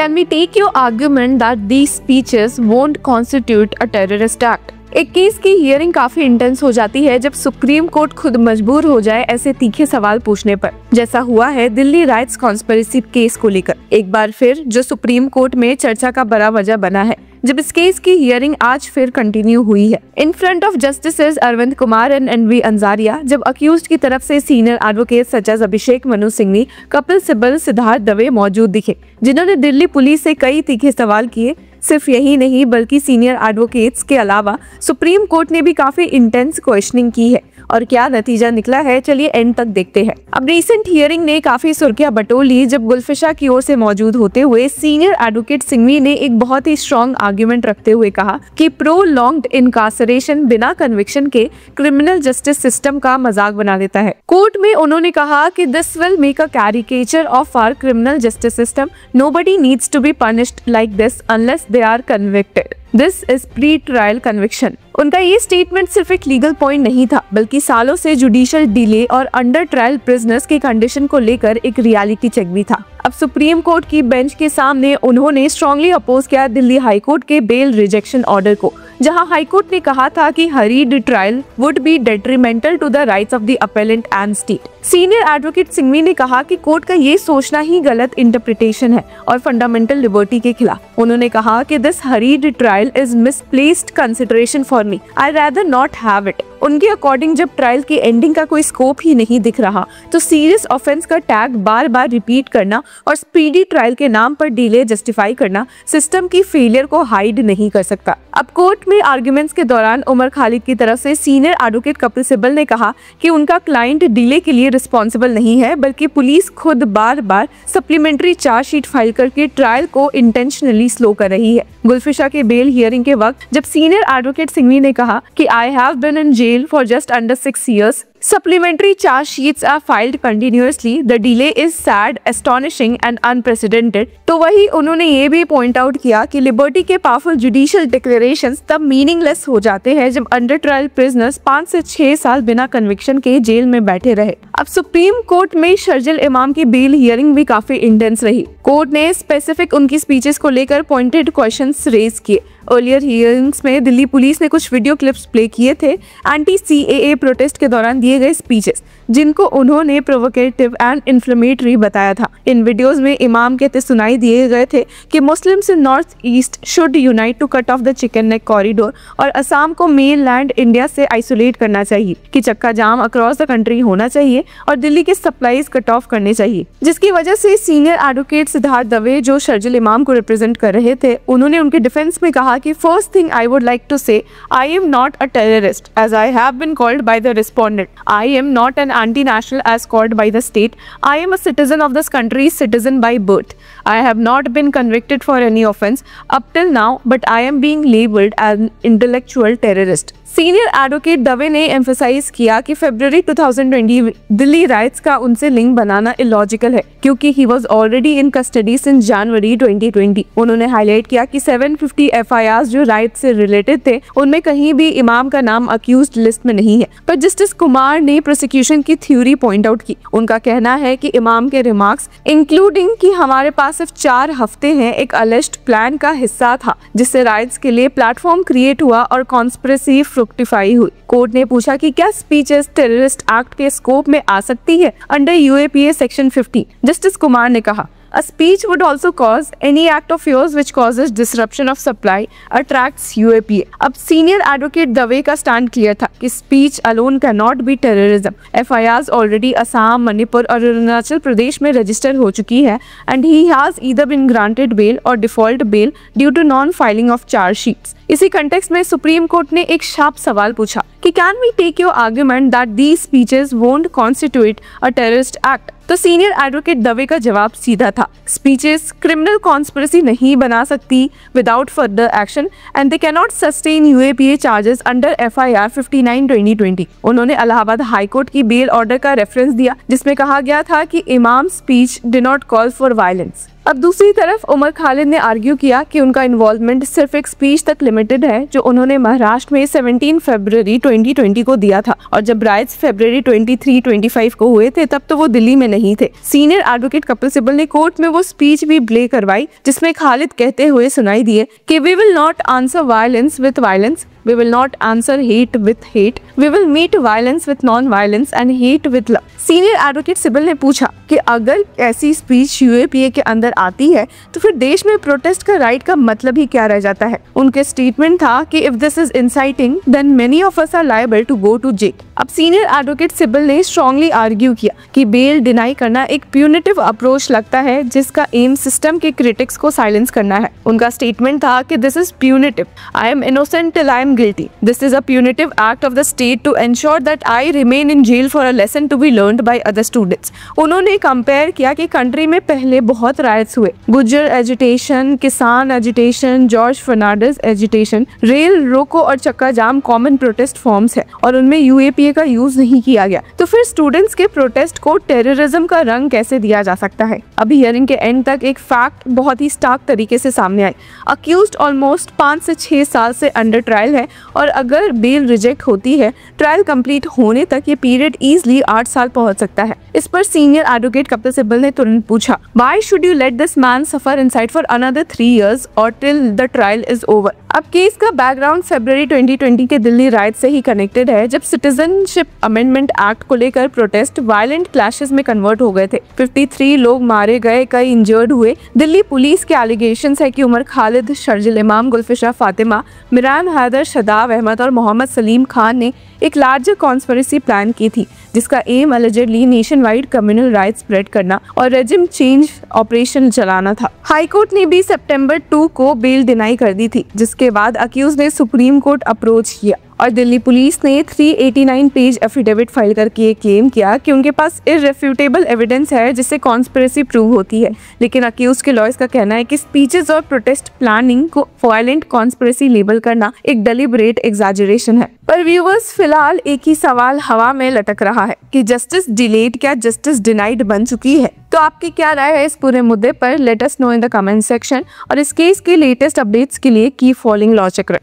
Can we take your argument that these speeches won't constitute a terrorist act? एक case की hearing काफी intense हो जाती है जब सुप्रीम कोर्ट खुद मजबूर हो जाए ऐसे तीखे सवाल पूछने पर, जैसा हुआ है दिल्ली राइट्स कॉन्स्पिरेसी केस को लेकर। एक बार फिर जो सुप्रीम कोर्ट में चर्चा का बड़ा वजह बना है जब इस केस की हियरिंग आज फिर कंटिन्यू हुई है in front of justices Arvind Kumar and N V Anjaria, जब अक्यूज्ड की तरफ से senior advocate such as Abhishek Manu Singhvi, Kapil Sibal, Siddharth Dave मौजूद दिखे, जिन्होंने दिल्ली पुलिस से कई तीखे सवाल किए। सिर्फ यही नहीं बल्कि सीनियर एडवोकेट्स के अलावा सुप्रीम कोर्ट ने भी काफी इंटेंस क्वेश्चनिंग की है और क्या नतीजा निकला है, चलिए एंड तक देखते हैं। अब रिसेंट हियरिंग ने काफी सुर्खियां बटोर ली जब गुलफिशा की ओर से मौजूद होते हुए सीनियर एडवोकेट सिंघवी ने एक बहुत ही स्ट्रॉन्ग आर्ग्यूमेंट रखते हुए कहा कि प्रोलॉन्ग्ड इनकार्सरेशन बिना कन्विक्शन के क्रिमिनल जस्टिस सिस्टम का मजाक बना देता है। कोर्ट में उन्होंने कहा कि this will make a caricature of our criminal justice system, nobody needs to be punished like this unless they are convicted, this is pre trial conviction. उनका ये स्टेटमेंट सिर्फ एक लीगल पॉइंट नहीं था बल्कि सालों से जुडिशियल डिले और अंडर ट्रायल प्रिजनर्स की कंडीशन को लेकर एक रियलिटी चेक भी था। अब सुप्रीम कोर्ट की बेंच के सामने उन्होंने स्ट्रांगली अपोज किया दिल्ली हाई कोर्ट के बेल रिजेक्शन ऑर्डर को, जहां हाई कोर्ट ने कहा था कि hurried trial would be detrimental to the rights of the appellant and state. Senior advocate Singhvi ने कहा कि कोर्ट का ये सोचना ही गलत इंटरप्रिटेशन है और फंडामेंटल लिबर्टी के खिलाफ। उन्होंने कहा कि this hurried trial is misplaced consideration for me, I rather not have it. उनके अकॉर्डिंग जब ट्रायल की एंडिंग का कोई स्कोप ही नहीं दिख रहा तो सीरियस ऑफेंस का टैग बार बार रिपीट करना और स्पीडी ट्रायल के नाम पर डिले जस्टिफाई करना सिस्टम की फेलियर को हाइड नहीं कर सकता। अब कोर्ट में आर्गुमेंट्स के दौरान उमर खालिद की तरफ से सीनियर एडवोकेट कपिल सिब्बल ने कहा कि उनका क्लाइंट डिले के लिए रिस्पॉन्सिबल नहीं है बल्कि पुलिस खुद बार बार सप्लीमेंट्री चार्जशीट फाइल करके ट्रायल को इंटेंशनली स्लो कर रही है। गुलफिशा के बेल हियरिंग के वक्त जब सीनियर एडवोकेट सिंघवी ने कहा कि I have been in jail for just under 6 years. Supplementary charge sheets are filed continuously. The delay is sad, astonishing and unprecedented. तो वही उन्होंने ये भी पॉइंट आउट किया कि लिबर्टी के पावरफुल जुडिशियल डिक्लेरेशंस तब मीनिंगलेस हो जाते हैं जब अंडर ट्रायल प्रिजनर्स 5 से 6 साल बिना कन्विक्शन के जेल में बैठे रहे। अब सुप्रीम कोर्ट में शर्जिल इमाम की बेल हियरिंग भी काफी इंटेंस रही। कोर्ट ने स्पेसिफिक उनकी स्पीचेस को लेकर पॉइंटेड क्वेश्चंस रेज किए। अर्लियर हियरिंग्स में दिल्ली पुलिस ने कुछ वीडियो क्लिप्स प्ले किए थे एंटी सीएए प्रोटेस्ट के दौरान दिए गए स्पीचेस, जिनको उन्होंने प्रोवोकेटिव एंड इन्फ्लेमेटरी बताया था। इन वीडियोस में इमाम कहते सुनाई दिए गए थे कि Muslims in north east should unite to cut off the chicken neck corridor और असम को मेन लैंड इंडिया से आइसोलेट करना चाहिए, कि चक्का जाम अक्रॉस द कंट्री होना चाहिए और दिल्ली के सप्लाईज कट ऑफ करने चाहिए। जिसकी वजह से सीनियर एडवोकेट सिद्धार्थ दवे जो शर्जिल इमाम को रिप्रेजेंट कर रहे थे, उन्होंने उनके डिफेंस में कहा कि first thing I would like to say, I am not a terrorist as I have been called by the respondent. I am not an anti-national as called by the state. I am a citizen of this country, citizen by birth. I have not been convicted for any offense up till now, but I am being labeled as an intellectual terrorist. Senior advocate Dave ने emphasise किया कि फरवरी 2020 Delhi rights का उनसे link बनाना illogical है क्योंकि he was already in custody since January 2020। उन्होंने highlight किया कि 750 एफआईआर्स जो राइट से रिलेटेड थे उनमें कहीं भी इमाम का नाम अक्यूज्ड लिस्ट में नहीं है, पर जस्टिस कुमार ने प्रोसिक्यूशन की थ्योरी पॉइंट आउट की। उनका कहना है कि इमाम के रिमार्क्स इंक्लूडिंग कि हमारे पास सिर्फ 4 हफ्ते हैं एक अलेज्ड प्लान का हिस्सा था जिससे राइट्स के लिए प्लेटफॉर्म क्रिएट हुआ और कॉन्स्पिरेसी फ्रुक्टिफाई हुई। कोर्ट ने पूछा कि क्या स्पीचेस टेररिस्ट एक्ट के स्कोप में आ सकती है under UAPA section 50। Justice Kumar ने कहा A speech would also cause any act of yours which causes disruption of supply attracts UAPA। अब सीनियर एडवोकेट दवे का स्टैंड क्लियर था कि speech alone can not be terrorism. FIRs already Assam, Manipur और अरुणाचल प्रदेश में register हो चुकी है and he has either been granted bail और default bail due to non filing of charge sheets. इसी कंटेक्स्ट में सुप्रीम कोर्ट ने एक शार्प सवाल पूछा कि can we take your argument that these speeches won't constitute a terrorist act. तो senior advocate Dave का जवाब सीधा था, स्पीचेस क्रिमिनल कॉन्स्पिरेसी नहीं बना सकती without further action and they can not sustain UAPA charges under FIR 59/2020। उन्होंने इलाहाबाद हाई कोर्ट की बेल ऑर्डर का रेफरेंस दिया जिसमें कहा गया था कि इमाम speech did not call for violence. अब दूसरी तरफ उमर खालिद ने आर्ग्यू किया कि उनका इन्वॉल्वमेंट सिर्फ एक स्पीच तक लिमिटेड है जो उन्होंने महाराष्ट्र में 17 फरवरी 2020 को दिया था, और जब राइट्स फरवरी 23-25 को हुए थे तब तो वो दिल्ली में नहीं थे। सीनियर एडवोकेट कपिल सिब्बल ने कोर्ट में वो स्पीच भी प्ले करवाई जिसमें खालिद कहते हुए सुनाई दिए कि we will not answer violence with violence, we will not answer hate with hate, we will meet violence with non-violence and hate with love। Senior advocate Sibal ने पूछा कि अगर ऐसी स्पीच यूएपीए के अंदर आती है तो फिर देश में प्रोटेस्ट का राइट का मतलब ही क्या रह जाता है। उनके स्टेटमेंट था कि if this is inciting then many of us are liable to go to jail. अब सीनियर एडवोकेट सिब्बल ने स्ट्रांगली आर्ग्यू किया कि बेल डिनाई करना एक प्यूनिटिव अप्रोच लगता है जिसका एम सिस्टम के क्रिटिक्स को साइलेंस करना है। उनका स्टेटमेंट था कि this is punitive, I am innocent till I am guilty. This is a punitive act of the state to ensure that I remain in jail for a lesson to be learned by other students। उन्होंने compare किया कि country में पहले बहुत riots हुए, Gujjar agitation, किसान agitation, George Fernandes agitation, rail रोको और चक्का जाम कॉमन प्रोटेस्ट फॉर्म्स है और उनमें यूएपीए का यूज नहीं किया गया, तो फिर स्टूडेंट्स के प्रोटेस्ट को टेररिज्म का रंग कैसे दिया जा सकता है। अभी हियरिंग के एंड तक एक फैक्ट बहुत ही स्टार्क तरीके से सामने आई। अक्यूज्ड ऑलमोस्ट 5 से 6 साल से अंडर ट्रायल है और अगर बेल रिजेक्ट होती है ट्रायल कंप्लीट होने तक ये पीरियड इजीली 8 साल पहुंच सकता है। इस पर सीनियर एडवोकेट कपिल सिब्बल ने तुरंत पूछा, why should you let this man suffer inside for another 3 years और till the trial is over. अब केस का बैकग्राउंड फरवरी 2020 के दिल्ली राइट से ही कनेक्टेड है जब सिटीजनशिप अमेंडमेंट एक्ट को लेकर प्रोटेस्ट वायलेंट क्लैशेस में कन्वर्ट हो गए थे। 53 लोग मारे गए, कई इंजर्ड हुए। दिल्ली पुलिस के एलिगेशंस है कि उमर खालिद, शर्जिल इमाम, गुलफिशा फातिमा, मिरान हैदर, शदाब अहमद और मोहम्मद सलीम खान ने एक लार्जर कॉन्स्पिरेसी प्लान की थी जिसका aim allegedly nationwide communal riots spread करना और रेजिम चेंज ऑपरेशन चलाना था। हाई कोर्ट ने भी सितंबर 2 को बेल डिनाई कर दी थी, जिसके बाद अक्यूज ने सुप्रीम कोर्ट अप्रोच किया और दिल्ली पुलिस ने 389 पेज एफिडेविट फाइल करके क्लेम किया कि उनके पास इररेफ्यूटेबल एविडेंस है जिससे कॉन्स्पिरेसी प्रूव होती है। लेकिन अक्यूज के लॉयर्स का कहना है कि स्पीचेस और प्रोटेस्ट प्लानिंग को वायलेंट कॉन्स्पिरेसी लेबल करना एक डेलिबरेट एग्जैजरेशन है। पर व्यूअर्स, फिलहाल एक ही सवाल हवा में लटक रहा है कि जस्टिस डिलेड क्या जस्टिस डिनाइड बन चुकी है। तो आपकी क्या राय है इस पूरे मुद्दे पर? Let us know in the comment section और इस केस के लेटेस्ट अपडेट्स के लिए कीप फॉलोइंग लॉ चक्र।